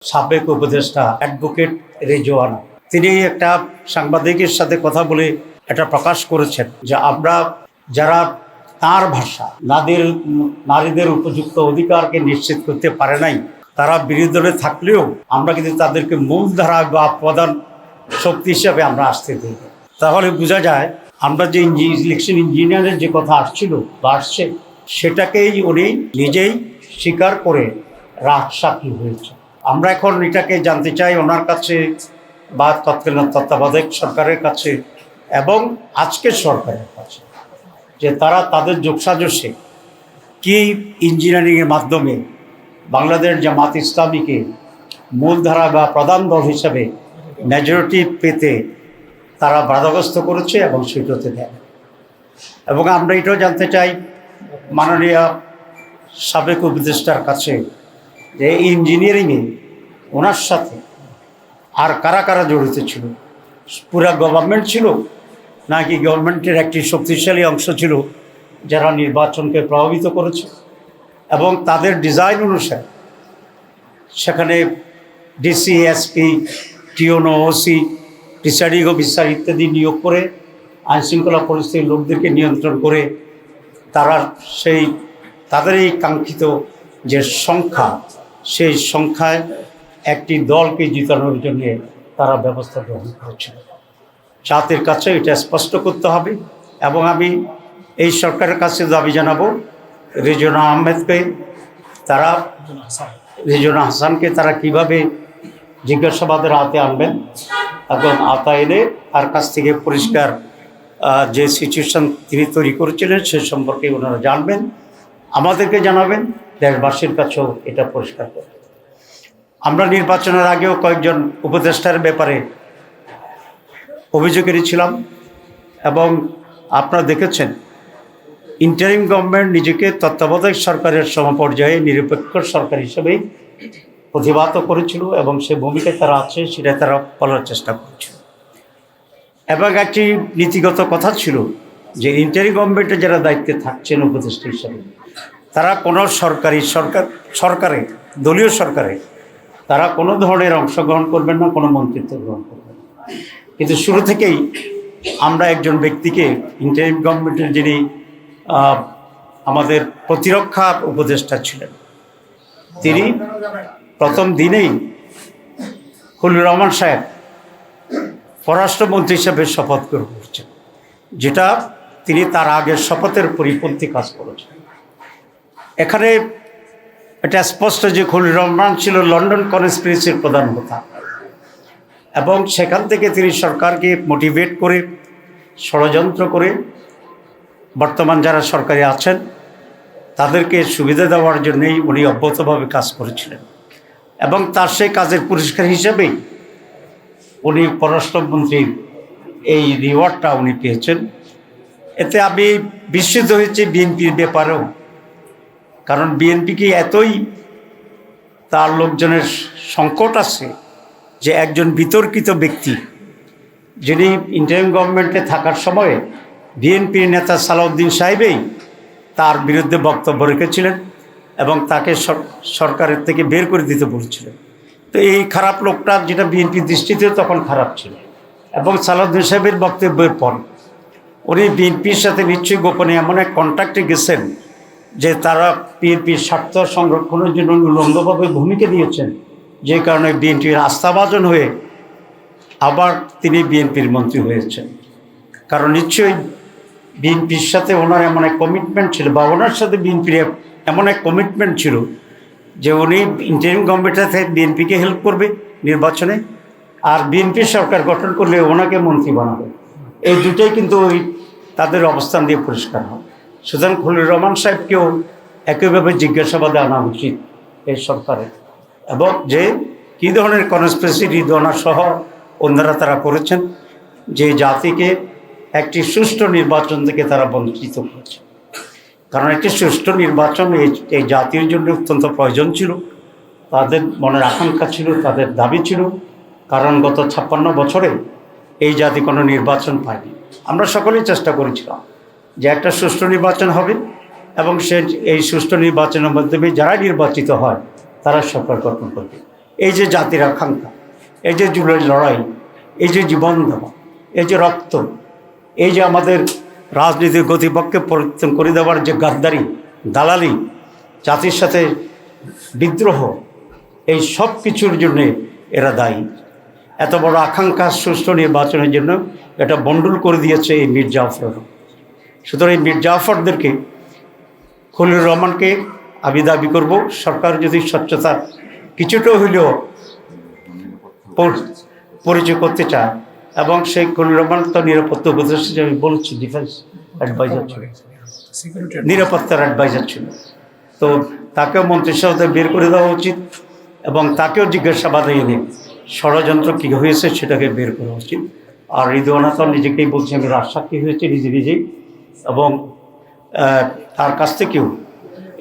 সাবেক উপদেষ্টা অ্যাডভোকেট রেজওয়ানা তিনি একটা সাংবাদিকের সাথে কথা বলে এটা প্রকাশ করেছেন যে আমরা যারা তার ভাষা নারীদের উপযুক্ত অধিকারকে নিশ্চিত করতে পারে নাই, তারা বিরোধী দলে থাকলেও আমরা কিন্তু তাদেরকে মূলধারা বা প্রধান শক্তি হিসাবে আমরা আসতে দিই। তাহলে বোঝা যায় আমরা যে ইলেকশন ইঞ্জিনিয়ারের যে কথা আসছিল বা আসছে, সেটাকেই উনি নিজেই স্বীকার করে রাজসাক্ষী হয়েছে। আমরা এখন এটাকে জানতে চাই ওনার কাছে বা তৎকালীন তত্ত্বাবধায়ক সরকারের কাছে এবং আজকের সরকারের কাছে যে তারা তাদের যোগসাজশে কি ইঞ্জিনিয়ারিংয়ের মাধ্যমে বাংলাদেশ জামাত ইসলামীকে মূলধারা বা প্রধান দল হিসাবে মেজরিটি পেতে তারা বাধাগ্রস্ত করেছে এবং সেটাতে দেয়। এবং আমরা এটাও জানতে চাই মাননীয় সাবেক উপদেষ্টার কাছে যে ইঞ্জিনিয়ারিংয়ে ওনার সাথে আর কারা কারা জড়িত ছিল, পুরা গভর্নমেন্ট ছিল নাকি গভর্নমেন্টের একটি শক্তিশালী অংশ ছিল যারা নির্বাচনকে প্রভাবিত করেছে, এবং তাদের ডিজাইন অনুসারে সেখানে ডিসি, এসপি, টিওনো, ওসি, প্রিসাইডিং অফিসার ইত্যাদি নিয়োগ করে আইনশৃঙ্খলা পরিস্থিতির লোকদেরকে নিয়ন্ত্রণ করে তারা তাদের এই কাঙ্ক্ষিত যে সংখ্যা, সেই সংখ্যায় একটি দলকে জিতানোর জন্য তারা ব্যবস্থা গ্রহণ করেছিল। জাতির কাছে এটা স্পষ্ট করতে হবে এবং আমি এই সরকারের কাছে দাবি জানাবো রেজওয়ানা আহমেদকে, রেজওয়ানা হাসানকে তারা কিভাবে জিজ্ঞাসাবাদের আওতায় আনবেন এবং আওতায় এনে তার কাছ থেকে পরিষ্কার যে সিচুয়েশন তিনি তৈরি করেছিলেন সে সম্পর্কে ওনারা জানবেন, আমাদেরকে জানাবেন, দেশবাসীর কাছেও এটা পরিষ্কার করবেন। আমরা নির্বাচনের আগেও কয়েকজন উপদেষ্টার ব্যাপারে অভিযোগ এনেছিলাম এবং আপনারা দেখেছেন ইন্টারিম গভর্নমেন্ট নিজেকে তত্ত্বাবধায়ক সরকারের সমপর্যায়ে নিরপেক্ষ সরকার হিসেবেই প্রতিবাদ করেছিল এবং সে ভূমিকায় তারা আছে সেটা তারা বলার চেষ্টা করেছিল। এবং একটি নীতিগত কথা ছিল যে ইন্টারিম গভর্নমেন্টে যারা দায়িত্বে থাকছেন উপদেষ্টা হিসাবে তারা কোনো সরকারে দলীয় সরকারে তারা কোনো ধরনের অংশগ্রহণ করবেন না, কোনো মন্ত্রিত্ব গ্রহণ করবেন না। কিন্তু শুরু থেকেই আমরা একজন ব্যক্তিকে ইন্টারিম গভর্নমেন্টের যিনি আমাদের প্রতিরক্ষা উপদেষ্টা ছিলেন, তিনি প্রথম দিনেই খলিলুর রহমান সাহেব পররাষ্ট্রমন্ত্রী হিসেবে শপথ গ্রহণ করছেন, যেটা তিনি তার আগের শপথের পরিপন্থী কাজ করেছেন। এখানে এটা স্পষ্ট যে খলিলুর রহমান ছিল লন্ডন কনস্পিরেসির প্রধান হোতা এবং সেখান থেকে তিনি সরকারকে মোটিভেট করে ষড়যন্ত্র করে বর্তমান যারা সরকারে আছেন তাদেরকে সুবিধা দেওয়ার জন্যই উনি অব্যাহতভাবে কাজ করেছিলেন এবং তার সেই কাজের পুরস্কার হিসেবেই উনি পররাষ্ট্রমন্ত্রীর এই রিওয়ার্ডটা উনি পেয়েছেন। এতে আমি বিস্মিত হয়েছি বিএনপির ব্যাপারেও, কারণ বিএনপিকে এতই তার লোকজনের সংকট আছে যে একজন বিতর্কিত ব্যক্তি যিনি ইন্টারিম গভর্নমেন্টে থাকার সময়ে বিএনপির নেতা সালাউদ্দিন সাহেবই তার বিরুদ্ধে বক্তব্য রেখেছিলেন এবং তাকে সরকারের থেকে বের করে দিতে বলেছিলেন। তো এই খারাপ লোকটা, যেটা বিএনপির দৃষ্টিতে তখন খারাপ ছিল, এবং সালাউদ্দিন সাহেবের বক্তব্যের পর উনি বিএনপির সাথে নিশ্চয়ই গোপনে এমন এক কন্ট্যাক্টে গেছেন যে তারা বিএনপির স্বার্থ সংরক্ষণের জন্য উলঙ্গভাবে ভূমিকা দিয়েছেন, যে কারণে বিএনপির আস্থাভাজন হয়ে আবার তিনি বিএনপির মন্ত্রী হয়েছেন। কারণ নিশ্চয়ই বিএনপির সাথে ওনার এমন এক কমিটমেন্ট ছিল বা ওনার সাথে বিএনপির এমন এক কমিটমেন্ট ছিল যে উনি ইন্টারিম গভর্নমেন্টের থেকে বিএনপিকে হেল্প করবে নির্বাচনে, আর বিএনপির সরকার গঠন করলে ওনাকে মন্ত্রী বানাবে। এই দুটোই কিন্তু ওই তাদের অবস্থান দিয়ে পরিষ্কার হয়। সুতরাং খলিলুর রহমান সাহেবকেও একইভাবে জিজ্ঞাসাবাদে আনা উচিত এই সরকারের, এবং যে কী ধরনের কনস্পিরেসি রিদওয়ানা সহ অন্যরা তারা করেছেন যে জাতিকে একটি সুষ্ঠু নির্বাচন থেকে তারা বঞ্চিত করেছে। কারণ একটি সুষ্ঠু নির্বাচন এই জাতির জন্য অত্যন্ত প্রয়োজন ছিল, তাদের মনের আকাঙ্ক্ষা ছিল, তাদের দাবি ছিল। কারণ গত 56 বছরে এই জাতি কোনো নির্বাচন পায়নি। আমরা সকলেই চেষ্টা করেছিলাম যে একটা সুষ্ঠু নির্বাচন হবে এবং এই সুষ্ঠু নির্বাচনের মাধ্যমে যারা নির্বাচিত হয় তারা সরকার গঠন করবে। এই যে জাতির আকাঙ্ক্ষা, এই যে জুলাই লড়াই, এই যে জীবন দেওয়া, এই যে রক্ত, এই যে আমাদের রাজনীতির গতিপথকে পরিবর্তন করে দেওয়ার যে গাদ্দারি, দালালি, জাতির সাথে বিদ্রোহ, এই সব কিছুর জন্যে এরা দায়ী। এত বড় আকাঙ্ক্ষা সুষ্ঠু নির্বাচনের জন্য এটা বন্ডুল করে দিয়েছে এই মীর জাফর। সুতরাং এই মীর জাফরদেরকে, খলিলুর রহমানকে আমি দাবি করব, সরকার যদি স্বচ্ছতার কিছুটা হইলেও পরিচয় করতে চায়, এবং সেই খলিলুর রহমান তো নিরাপত্তা উপদেষ্টা, আমি বলছি ডিফেন্স অ্যাডভাইজার ছিল, নিরাপত্তার অ্যাডভাইজার ছিল, তো তাকেও মন্ত্রিসভা থেকে বের করে দেওয়া উচিত, এবং তাকেও জিজ্ঞাসাবাদে এনে ষড়যন্ত্র কী হয়েছে সেটাকে বের করা উচিত। আর রিদওয়ানা তো নিজেকেই বলছে আমি রাজসাক্ষী হয়েছে নিজেই, এবং তার কাছ থেকেও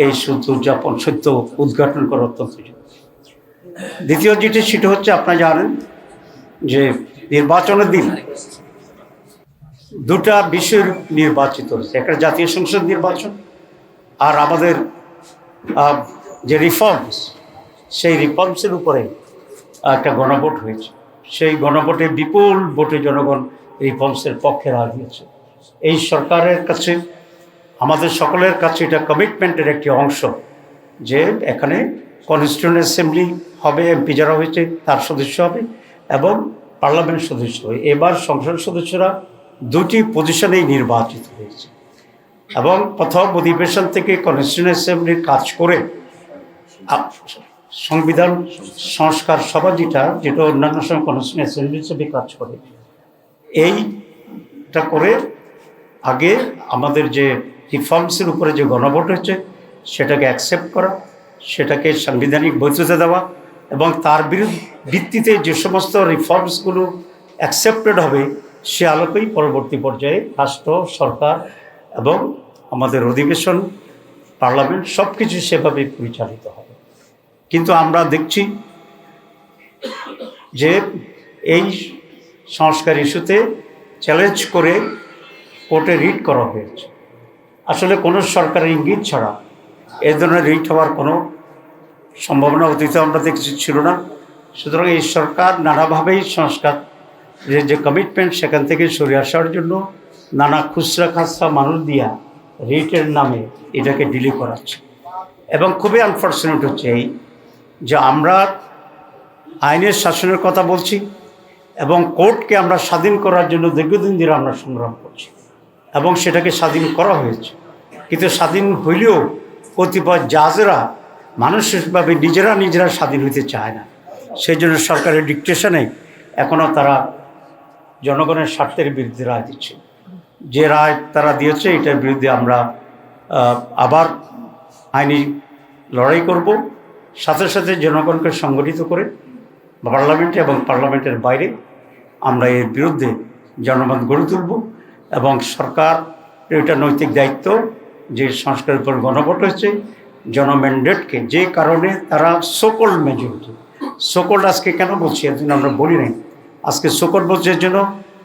এই সত্য উদ্ঘাটন করা অত্যন্ত জরুরি। দ্বিতীয় যেটি সেটা হচ্ছে, আপনারা জানেন যে নির্বাচনের দিন দুটা বিষয় নির্বাচিত হয়েছে, একটা জাতীয় সংসদ নির্বাচন, আর আমাদের যে রিফর্মস, সেই রিফর্মসের উপরে একটা গণভোট হয়েছে। সেই গণভোটে বিপুল ভোটে জনগণ রিফর্মসের পক্ষে রায় দিয়েছে। এই সরকারের কাছে, আমাদের সকলের কাছে এটা কমিটমেন্টের একটি অংশ যে এখানে কনস্টিটিউয়েন্ট অ্যাসেম্বলি হবে, এমপি যারা হয়েছে তার সদস্য হবে, এবং পার্লামেন্ট সদস্য হবে। এবার সংসদ সদস্যরা দুটি পজিশনেই নির্বাচিত হয়েছে, এবং প্রথম অধিবেশন থেকে কনস্টিটিউয়েন্ট অ্যাসেম্বলির কাজ করে সংবিধান সংস্কার সভা যেটা অন্যান্য সময় কনস্টিটিউয়েন্ট অ্যাসেম্বলি হিসেবে কাজ করে, এইটা করে আগে আমাদের যে রিফর্মসের উপরে যে গণভোট হচ্ছে সেটাকে অ্যাকসেপ্ট করা, সেটাকে সাংবিধানিক বৈধতা দেওয়া, এবং তার ভিত্তিতে যে সমস্ত রিফর্মসগুলো অ্যাকসেপ্টেড হবে সে আলোকেই পরবর্তী পর্যায়ে রাষ্ট্র, সরকার এবং আমাদের অধিবেশন, পার্লামেন্ট সব কিছু সেভাবে পরিচালিত হবে। কিন্তু আমরা দেখছি যে এই সংস্কার ইস্যুতে চ্যালেঞ্জ করে কোর্টে রিট করা হয়েছে। আসলে কোনো সরকারের ইঙ্গিত ছাড়া এ ধরনের রিট হওয়ার কোনো সম্ভাবনা অতীতে আমরা দেখছি ছিল না। সুতরাং এই সরকার নানাভাবেই সংস্কার যে কমিটমেন্ট সেখান থেকে সরে আসার জন্য নানা খুচরা খাচরা মানুষ দিয়া রিটের নামে এটাকে ডিলে করাচ্ছে। এবং খুবই আনফর্চুনেট হচ্ছে এই যে আমরা আইনের শাসনের কথা বলছি এবং কোর্টকে আমরা স্বাধীন করার জন্য দীর্ঘদিন ধরে আমরা সংগ্রাম করছি, এবং সেটাকে স্বাধীন করা হয়েছে। কিন্তু স্বাধীন হইলেও কতিপয় জাজেরা মানসিকভাবে নিজেরা স্বাধীন হইতে চায় না। সেই জন্য সরকারের ডিকটেশনে এখনও তারা জনগণের স্বার্থের বিরুদ্ধে রায় দিচ্ছে। যে রায় তারা দিয়েছে এটার বিরুদ্ধে আমরা আবার আইনি লড়াই করব, সাথে সাথে জনগণকে সংগঠিত করে পার্লামেন্টে এবং পার্লামেন্টের বাইরে আমরা এর বিরুদ্ধে জনমত গড়ে তুলব। এবং সরকার এটা নৈতিক দায়িত্ব যে সংস্কারের উপর গণভোট হয়েছে, জনম্যান্ডেটকে, যে কারণে তারা সোকল্ড মেজরিটি, সোকল্ড আজকে কেন বলছি এর জন্য আমরা বলি নাই, আজকে সোকল্ড বলছে এর জন্য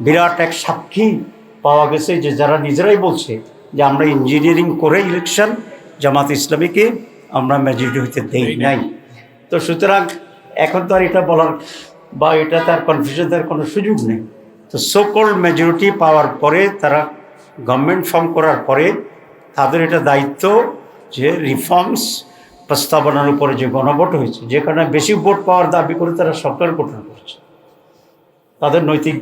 বিরাট এক সাক্ষী পাওয়া গেছে যে যারা নিজেরাই বলছে যে আমরা ইঞ্জিনিয়ারিং করে ইলেকশন জামাত ইসলামীকে আমরা মেজরিটি হইতে দেই নাই। তো সুতরাং এখন তো আর এটা বলার বা এটা তার কনফিউশন দেওয়ার কোনো সুযোগ নেই। তো সোকল্ড মেজরিটি পাওয়ার পরে তারা গভর্নমেন্ট ফর্ম করার পরে তাদের এটা দায়িত্ব যে রিফর্মস প্রস্তাবনার উপরে যে গণভোট হয়েছে, যেখানে বেশি ভোট পাওয়ার দাবি করে তারা সরকার গঠন করছে, তাদের নৈতিক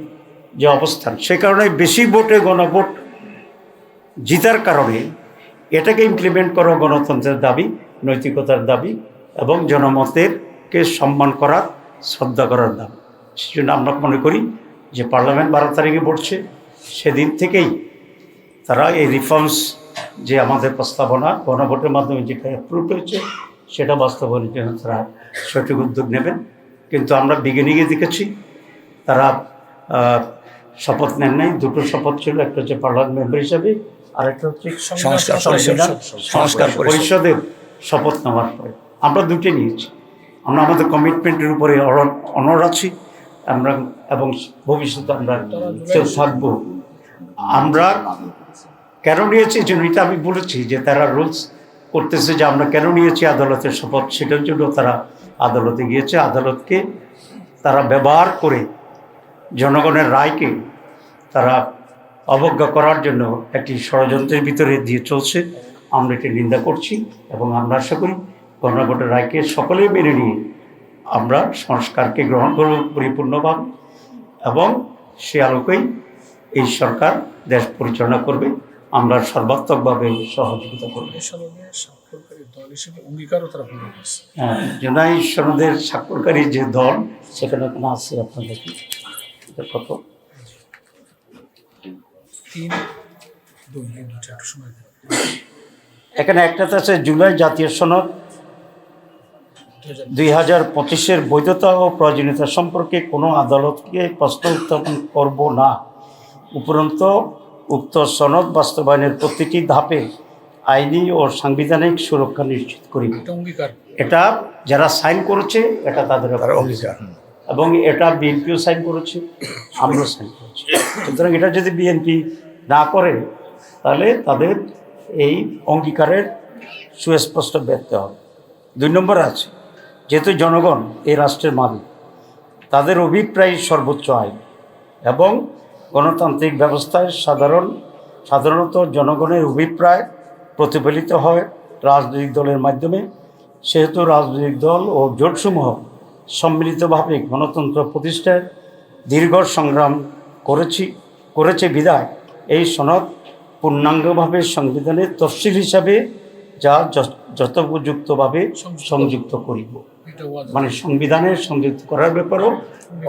যে অবস্থান, সে কারণে বেশি ভোটে গণভোট জিতার কারণে এটাকে ইমপ্লিমেন্ট করা গণতন্ত্রের দাবি, নৈতিকতার দাবি এবং জনমতেরকে সম্মান করার, শ্রদ্ধা করার দাবি। সেজন্য আমরা মনে করি যে পার্লামেন্ট 12 তারিখে পড়ছে, সেদিন থেকেই তারা এই রিফর্মস যে আমাদের প্রস্তাবনা গণভোটের মাধ্যমে যেটা অ্যাপ্রুভ হয়েছে সেটা বাস্তবায়নের জন্য তারা সঠিক উদ্যোগ নেবেন। কিন্তু আমরা বিজ্ঞানীকে দেখেছি তারা শপথ নেন নাই। দুটো শপথ ছিল, একটা হচ্ছে পার্লামেন্ট মেম্বার হিসাবে, আরেকটা হচ্ছে সংস্কার পরিষদের শপথ নেওয়ার পরে। আমরা দুটো নিয়েছি। আমরা আমাদের কমিটমেন্টের উপরে অনড় আছি আমরা, এবং ভবিষ্যতে আমরা থাকব। আমরা কেন নিয়েছি জন্য এটা আমি বলেছি যে তারা রুলস করতেছে যে আমরা কেন নিয়েছি আদালতের শপথ, সেটার জন্য তারা আদালতে গিয়েছে। আদালতকে তারা ব্যবহার করে জনগণের রায়কে তারা অবজ্ঞা করার জন্য একটি ষড়যন্ত্রের ভিতরে দিয়ে চলছে। আমরা এটি নিন্দা করছি এবং আমরা আশা করি গণভোটের রায়কে সকলেই মেনে নিয়ে আমরা সংস্কারকে গ্রহণ করব পরিপূর্ণভাবে এবং সে আলোকেই এই সরকার দেশ পরিচালনা করবে। আমরা সর্বাত্মকভাবে সহযোগিতা করব। হ্যাঁ, জুলাই সনদের স্বাক্ষরকারী যে দল সেখানে কোনো আছে আপনাদের কত? এখানে একটাতে আছে জুলাই জাতীয় সনদ 2025-এর বৈধতা ও প্রয়োজনীয়তা সম্পর্কে কোনো আদালতকে প্রশ্ন উত্থাপন করব না। উপরন্ত উক্ত সনদ বাস্তবায়নের প্রতিটি ধাপে আইনি ও সাংবিধানিক সুরক্ষা নিশ্চিত করিব। এটা যারা সাইন করেছে এটা তাদের অঙ্গীকার এবং এটা বিএনপিও সাইন করেছে, আমরাও সাইন করেছি। সুতরাং এটা যদি বিএনপি না করে তাহলে তাদের এই অঙ্গীকারের সুস্পষ্ট ব্যর্থ হবে। 2 নম্বর আছে, যেহেতু জনগণ এই রাষ্ট্রের মালিক, তাদের অভিপ্রায় সর্বোচ্চ আইন এবং গণতান্ত্রিক ব্যবস্থায় সাধারণত জনগণের অভিপ্রায় প্রতিফলিত হয় রাজনৈতিক দলের মাধ্যমে। সেহেতু রাজনৈতিক দল ও জোটসমূহ সম্মিলিতভাবে গণতন্ত্র প্রতিষ্ঠায় দীর্ঘ সংগ্রাম করেছে বিধায় এই সনদ পূর্ণাঙ্গভাবে সংবিধানের তফসিল হিসাবে যা যথোপযুক্তভাবে সংযুক্ত করিব। মানে সংবিধানের সংযুক্ত করার ব্যাপারেও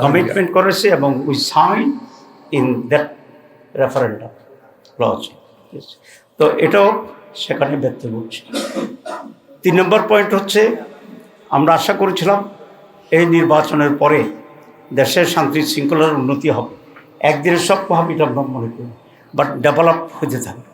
কমিটমেন্ট করেছে এবং we sign in that referendum clause. তো এটাও সেখানে ব্যক্ত করছে। 3 নম্বর পয়েন্ট হচ্ছে, আমরা আশা করেছিলাম এই নির্বাচনের পরে দেশের শান্তি শৃঙ্খলার উন্নতি হবে। একদিনে সব হবে এটা আমরা মনে করি, বাট ডেভেলপ হতে থাকবে।